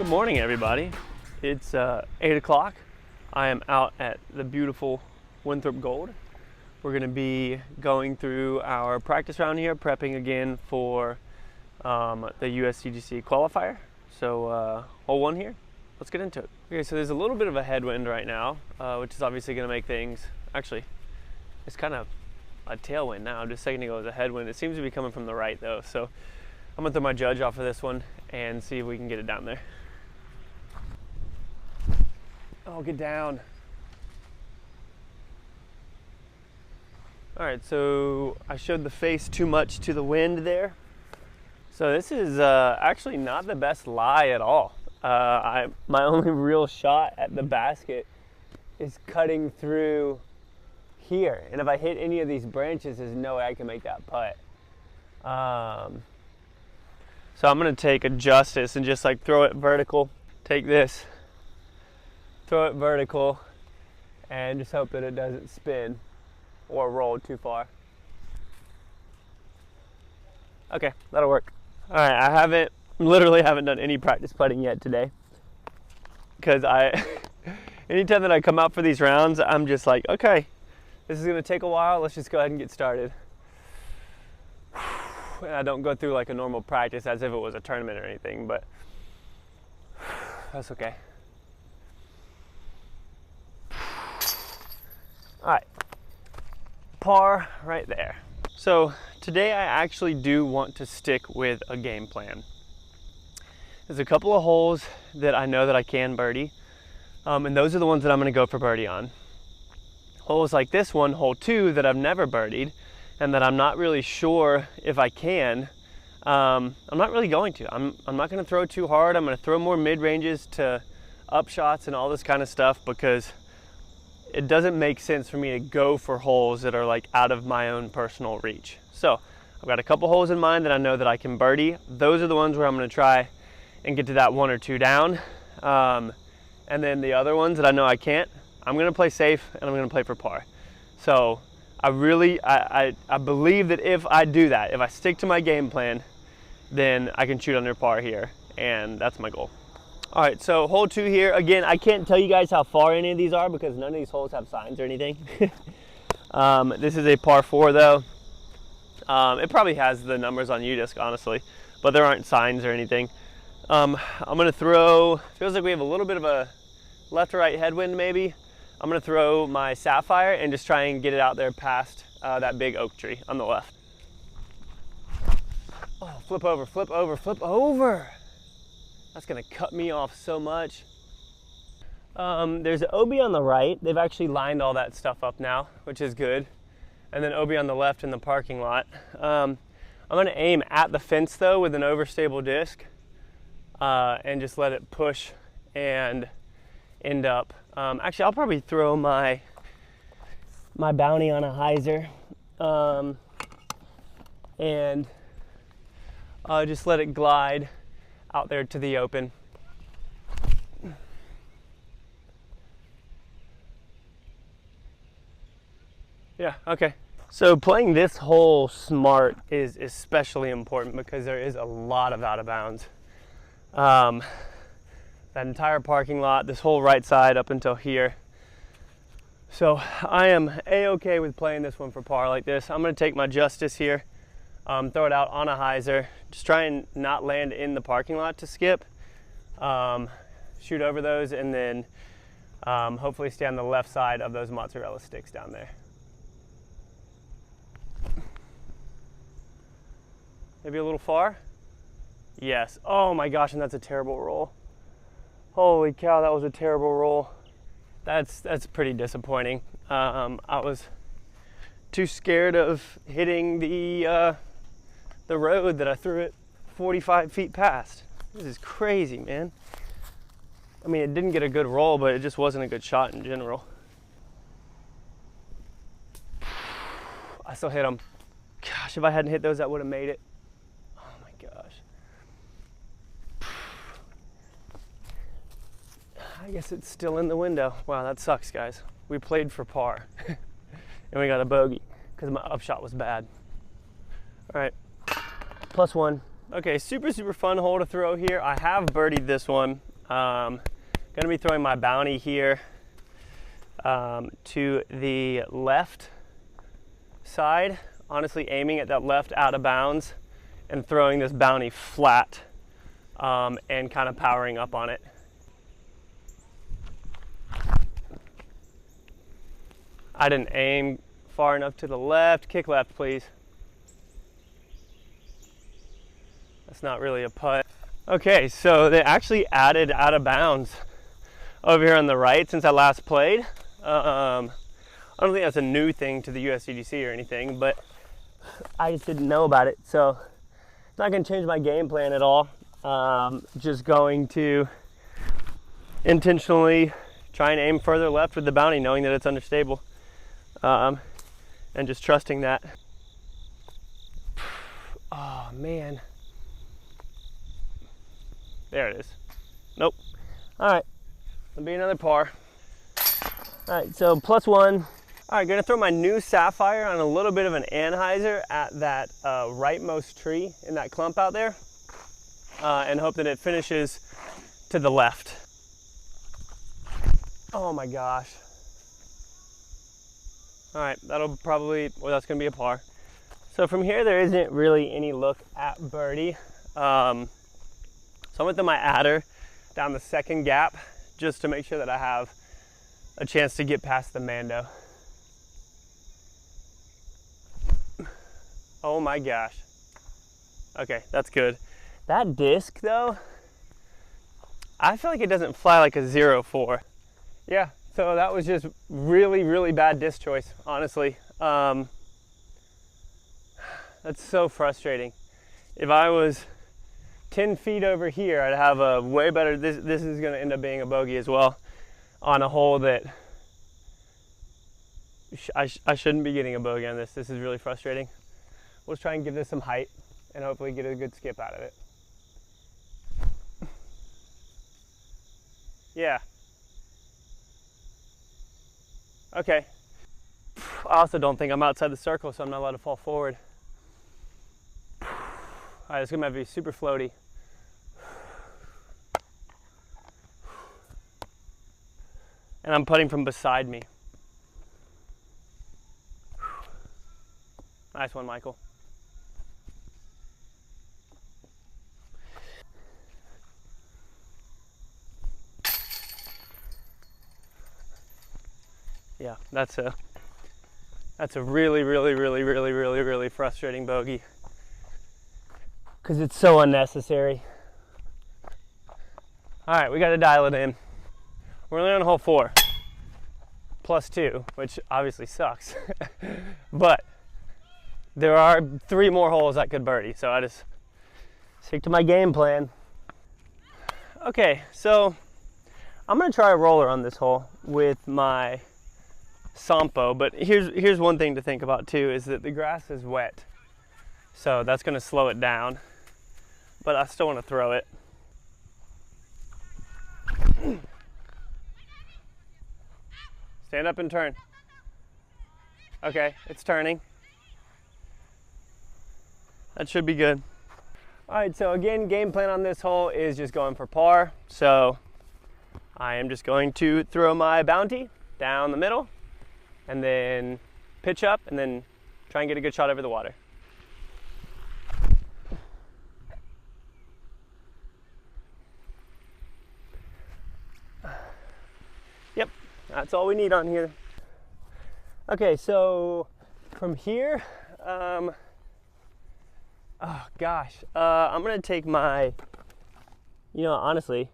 Good morning, everybody. It's 8 o'clock. I am out at the beautiful Winthrop Gold. We're going to be going through our practice round here, prepping again for the USDGC qualifier. So hole one here, let's get into it. Okay, so there's a little bit of a headwind right now, which is obviously going to make things, actually, it's kind of a tailwind now. Just a second ago it was a headwind. It seems to be coming from the right though. So I'm going to throw my judge off of this one and see if we can get it down there. Oh, get down. All right, so I showed the face too much to the wind there. So this is actually not the best lie at all. My only real shot at the basket is cutting through here. And if I hit any of these branches, there's no way I can make that putt. So I'm gonna take a justice and just like throw it vertical. Take this, throw it vertical, and just hope that it doesn't spin or roll too far. Okay, that'll work. All right, I literally haven't done any practice putting yet today, because anytime that I come out for these rounds, I'm just like, okay, this is gonna take a while, let's just go ahead and get started. And I don't go through like a normal practice as if it was a tournament or anything, but that's okay. All right, par right there. So today I actually do want to stick with a game plan. There's a couple of holes that I know that I can birdie, and those are the ones that I'm gonna go for birdie on. Holes like this one, hole 2, that I've never birdied, and that I'm not really sure if I can. I'm not really going to. I'm not gonna throw too hard. I'm gonna throw more mid-ranges to up shots and all this kind of stuff, because it doesn't make sense for me to go for holes that are like out of my own personal reach. So I've got a couple holes in mind that I know that I can birdie. Those are the ones where I'm gonna try and get to that 1 or 2 down. And then the other ones that I know I can't, I'm gonna play safe and I'm gonna play for par. So I believe that if I do that, if I stick to my game plan, then I can shoot under par here, and that's my goal. All right, so hole 2 here. Again, I can't tell you guys how far any of these are because none of these holes have signs or anything. This is a par 4 though. It probably has the numbers on UDisc, honestly, but there aren't signs or anything. I'm gonna throw, feels like we have a little bit of a left to right headwind maybe. I'm gonna throw my Sapphire and just try and get it out there past that big oak tree on the left. Oh, flip over, flip over, flip over. That's gonna cut me off so much. There's an OB on the right. They've actually lined all that stuff up now, which is good. And then OB on the left in the parking lot. I'm gonna aim at the fence though with an overstable disc and just let it push and end up. Actually, I'll probably throw my bounty on a hyzer and just let it glide out there to the open. Yeah, okay. So playing this hole smart is especially important because there is a lot of out of bounds. That entire parking lot, this whole right side up until here. So I am a-okay with playing this one for par like this. I'm gonna take my justice here, throw it out on a hyzer, just try and not land in the parking lot to skip, shoot over those, and then hopefully stay on the left side of those mozzarella sticks down there. Maybe a little far? Yes. Oh my gosh, and that's a terrible roll. Holy cow, that was a terrible roll. That's pretty disappointing. I was too scared of hitting the road that I threw it 45 feet past. This is crazy, man. I mean, it didn't get a good roll, but it just wasn't a good shot in general. I still hit them. Gosh, if I hadn't hit those, that would have made it. Oh my gosh. I guess it's still in the window. Wow, that sucks, guys. We played for par and we got a bogey because my upshot was bad. All right, +1. Okay, super fun hole to throw here. I have birdied this one Gonna be throwing my bounty here to the left side, honestly aiming at that left out of bounds and throwing this bounty flat and kind of powering up on it. I didn't aim far enough to the left. Kick left, please. That's not really a putt. Okay, so they actually added out of bounds over here on the right since I last played. I don't think that's a new thing to the USDGC or anything, but I just didn't know about it. So it's not going to change my game plan at all. Just going to intentionally try and aim further left with the bounty, knowing that it's understable, and just trusting that. Oh man, there it is. Nope. All right, it'll be another par. All right, so +1. All right, gonna throw my new Sapphire on a little bit of an anhyzer at that rightmost tree in that clump out there, and hope that it finishes to the left. Oh my gosh. All right, that'll probably, well, that's gonna be a par. So from here, there isn't really any look at birdie. So I'm gonna throw my adder down the second gap just to make sure that I have a chance to get past the Mando. Oh my gosh. Okay, that's good. That disc though, I feel like it doesn't fly like a 0.4. Yeah, so that was just really, really bad disc choice, honestly. That's so frustrating. If I was 10 feet over here, I'd have a way better, this is gonna end up being a bogey as well on a hole that I shouldn't be getting a bogey on this. This is really frustrating. We'll try and give this some height and hopefully get a good skip out of it. Yeah. Okay. I also don't think I'm outside the circle, so I'm not allowed to fall forward. All right, it's gonna be super floaty. And I'm putting from beside me. Nice one, Michael. Yeah, that's a really, really, really, really, really, really frustrating bogey because it's so unnecessary. All right, we got to dial it in. We're only on hole 4, +2, which obviously sucks, but there are 3 more holes I could birdie, so I just stick to my game plan. Okay, so I'm gonna try a roller on this hole with my Sampo, but here's one thing to think about too, is that the grass is wet, so that's gonna slow it down, but I still want to throw it. Stand up and turn. Okay, it's turning. That should be good. All right, so again, game plan on this hole is just going for par. So I am just going to throw my bounty down the middle and then pitch up and then try and get a good shot over the water. Yep, that's all we need on here. Okay, so from here, oh gosh, I'm gonna take my, honestly,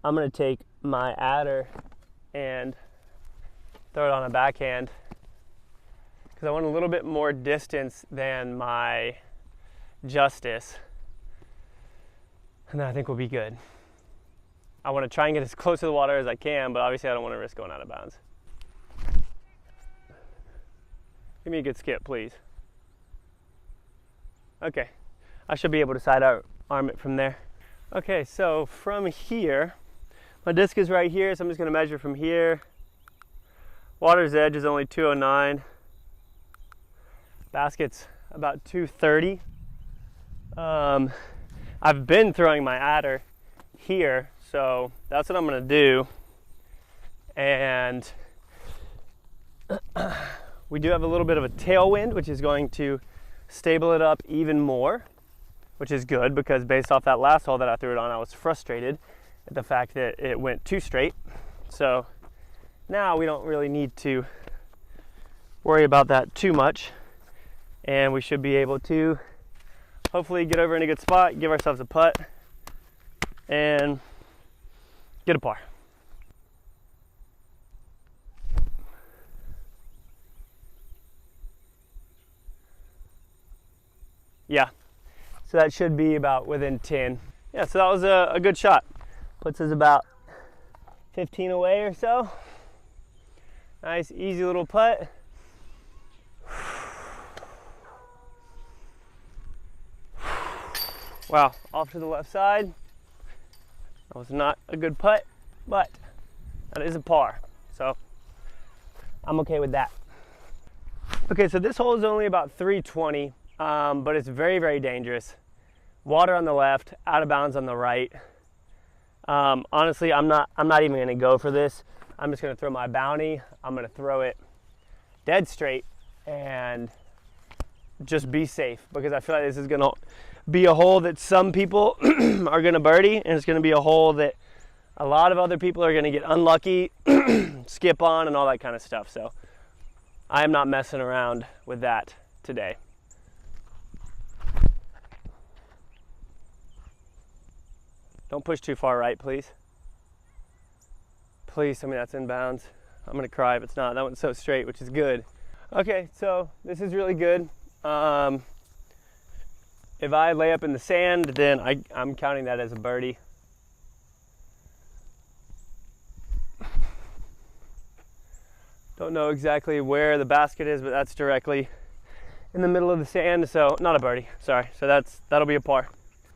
I'm gonna take my adder and throw it on a backhand because I want a little bit more distance than my Justice, and then I think we'll be good. I want to try and get as close to the water as I can, but obviously I don't want to risk going out of bounds. Give me a good skip, please. Okay, I should be able to side arm it from there. Okay, so from here, my disc is right here, so I'm just going to measure from here. Water's edge is only 209. Basket's about 230. I've been throwing my adder here, So that's what I'm gonna do. And we do have a little bit of a tailwind, which is going to stable it up even more, which is good because based off that last hole that I threw it on, I was frustrated at the fact that it went too straight. So now we don't really need to worry about that too much, and we should be able to hopefully get over in a good spot, give ourselves a putt, and get a par. Yeah, so that should be about within 10. Yeah, so that was a good shot. Puts us about 15 away or so. Nice, easy little putt. Wow, off to the left side. That was not a good putt, but that is a par. So I'm okay with that. Okay, so this hole is only about 320, but it's very, very dangerous. Water on the left, out of bounds on the right. Honestly, I'm not even gonna go for this. I'm just gonna throw my bounty. I'm gonna throw it dead straight and just be safe, because I feel like this is gonna be a hole that some people are gonna birdie, and it's gonna be a hole that a lot of other people are gonna get unlucky, skip on, and all that kind of stuff. So I am not messing around with that today. Don't push too far right, please. Please tell me that's in bounds. I'm gonna cry if it's not. That one's so straight, which is good. Okay, so this is really good. If I lay up in the sand, then I'm counting that as a birdie. Don't know exactly where the basket is, but that's directly in the middle of the sand, so not a birdie, sorry. So that'll be a par.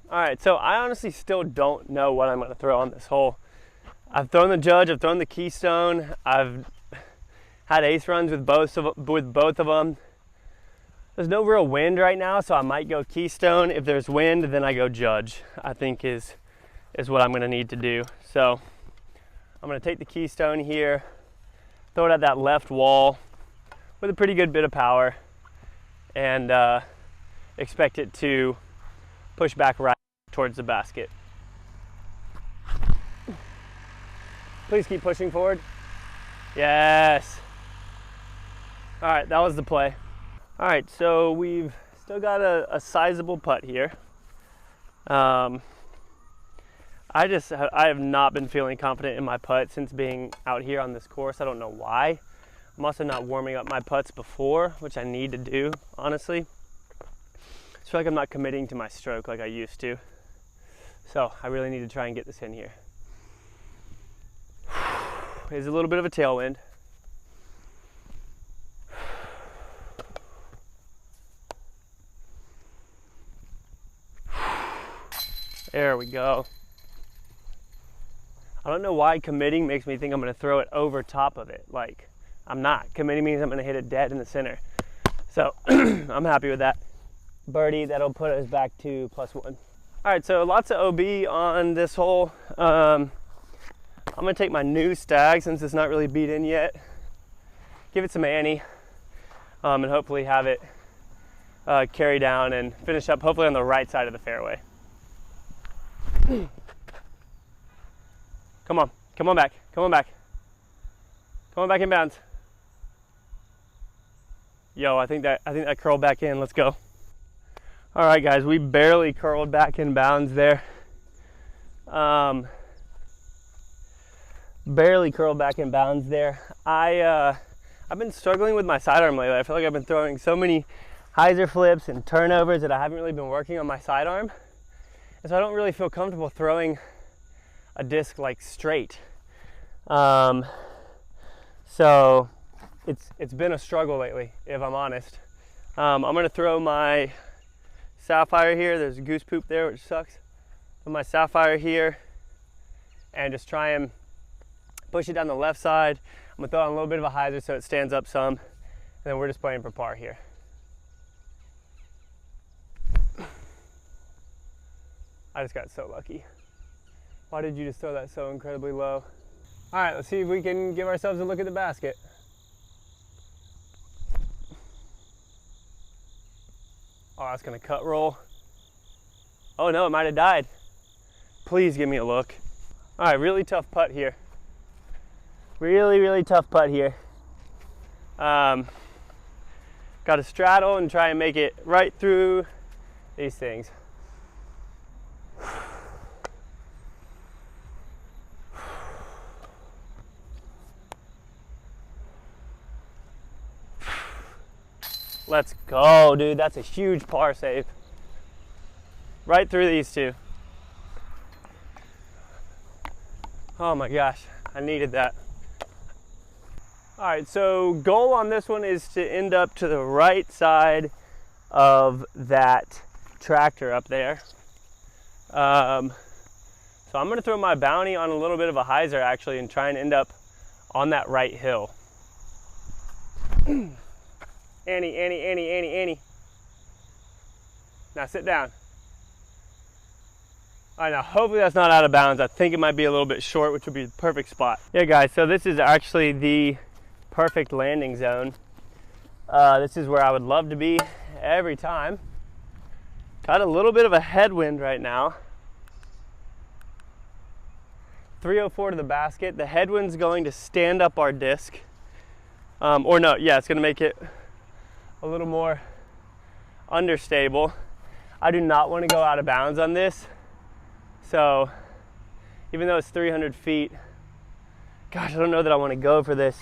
All right, so I honestly still don't know what I'm gonna throw on this hole. I've thrown the Judge, I've thrown the Keystone, I've had ace runs with both of them. There's no real wind right now, so I might go Keystone. If there's wind, then I go Judge, I think is what I'm gonna need to do. So I'm gonna take the Keystone here, throw it at that left wall with a pretty good bit of power, and expect it to push back right towards the basket. Please keep pushing forward. Yes. All right, that was the play. All right, so we've still got a sizable putt here. I have not been feeling confident in my putt since being out here on this course. I don't know why. I'm also not warming up my putts before, which I need to do, honestly. I feel like I'm not committing to my stroke like I used to. So I really need to try and get this in here. There's a little bit of a tailwind. There we go. I don't know why committing makes me think I'm gonna throw it over top of it. Like, I'm not. Committing means I'm gonna hit it dead in the center. So I'm happy with that. Birdie, that'll put us back to +1. All right, so lots of OB on this hole. I'm gonna take my new stag since it's not really beat in yet. Give it some ante, and hopefully have it carry down and finish up hopefully on the right side of the fairway. Come on, come on back, come on back. Come on back in bounds. Yo, I think that curled back in. Let's go. All right, guys, we barely curled back in bounds there. Barely curled back in bounds there. I've been struggling with my sidearm lately. I feel like I've been throwing so many hyzer flips and turnovers that I haven't really been working on my sidearm. And so I don't really feel comfortable throwing a disc like straight. So it's been a struggle lately, if I'm honest. I'm gonna throw my Sapphire here. There's a goose poop there, which sucks. Throw my Sapphire here and just try and push it down the left side. I'm gonna throw on a little bit of a hyzer so it stands up some, and then we're just playing for par here. I just got so lucky. Why did you just throw that so incredibly low? All right, let's see if we can give ourselves a look at the basket. Oh, that's gonna cut roll. Oh no, it might have died. Please give me a look. All right, really tough putt here. Really tough putt here. Got to straddle and try and make it right through these things. Let's go, dude. That's a huge par save. Right through these two. Oh my gosh, I needed that. All right, so goal on this one is to end up to the right side of that tractor up there. So I'm gonna throw my bounty on a little bit of a hyzer actually and try and end up on that right hill. Annie. Now sit down. All right, now hopefully that's not out of bounds. I think it might be a little bit short, which would be the perfect spot. Yeah guys, so this is actually the perfect landing zone. This is where I would love to be every time. Got a little bit of a headwind right now. 304 to the basket. The headwind's going to stand up our disc. Or no, yeah, it's gonna make it a little more understable. I do not want to go out of bounds on this. So even though it's 300 feet, gosh, I don't know that I want to go for this.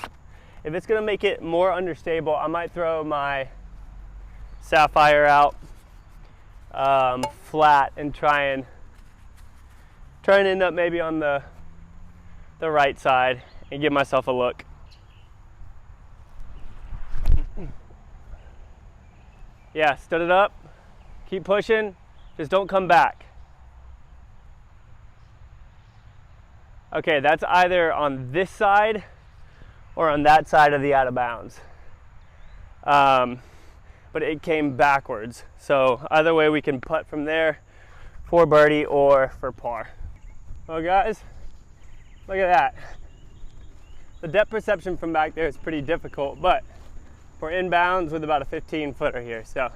If it's gonna make it more understable, I might throw my Sapphire out flat and try and end up maybe on the right side and give myself a look. Yeah, stood it up, keep pushing, just don't come back. Okay, that's either on this side or on that side of the out of bounds. But it came backwards. So either way we can putt from there for birdie or for par. Well guys, look at that. The depth perception from back there is pretty difficult, but we're inbounds with about a 15 footer here, so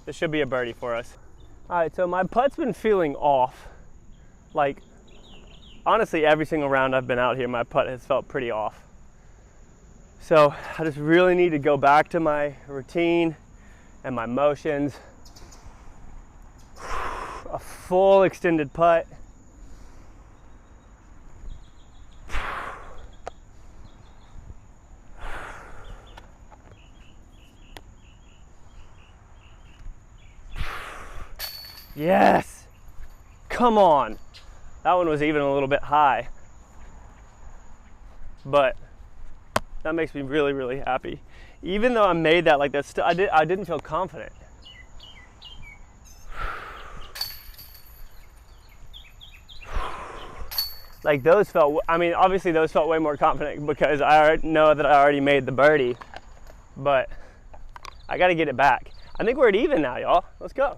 this should be a birdie for us. All right, so my putt's been feeling off. Like, honestly, every single round I've been out here, my putt has felt pretty off. So I just really need to go back to my routine and my motions. A full extended putt. Yes, come on. That one was even a little bit high, but that makes me really happy. Even though I made that like that, I didn't feel confident. Like those felt, I mean, obviously those felt way more confident because I know that I already made the birdie, but I got to get it back. I think we're at even now, y'all. Let's go.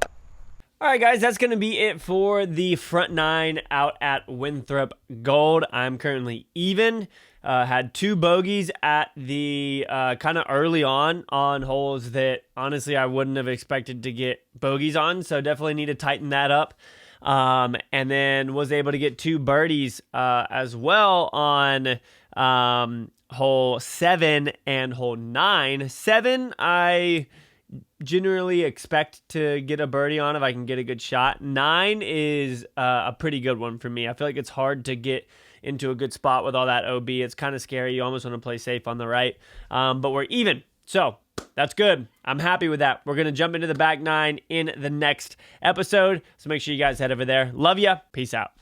All right, guys, that's going to be it for the front nine out at Winthrop Gold. I'm currently even. Had two bogeys at the kind of early on holes that honestly I wouldn't have expected to get bogeys on, so definitely need to tighten that up. And then was able to get two birdies as well on hole 7 and hole 9. 7, I generally expect to get a birdie on if I can get a good shot. 9 is a pretty good one for me. I feel like it's hard to get into a good spot with all that OB. It's kind of scary. You almost want to play safe on the right. But we're even. So that's good. I'm happy with that. We're going to jump into the back nine in the next episode. So make sure you guys head over there. Love ya. Peace out.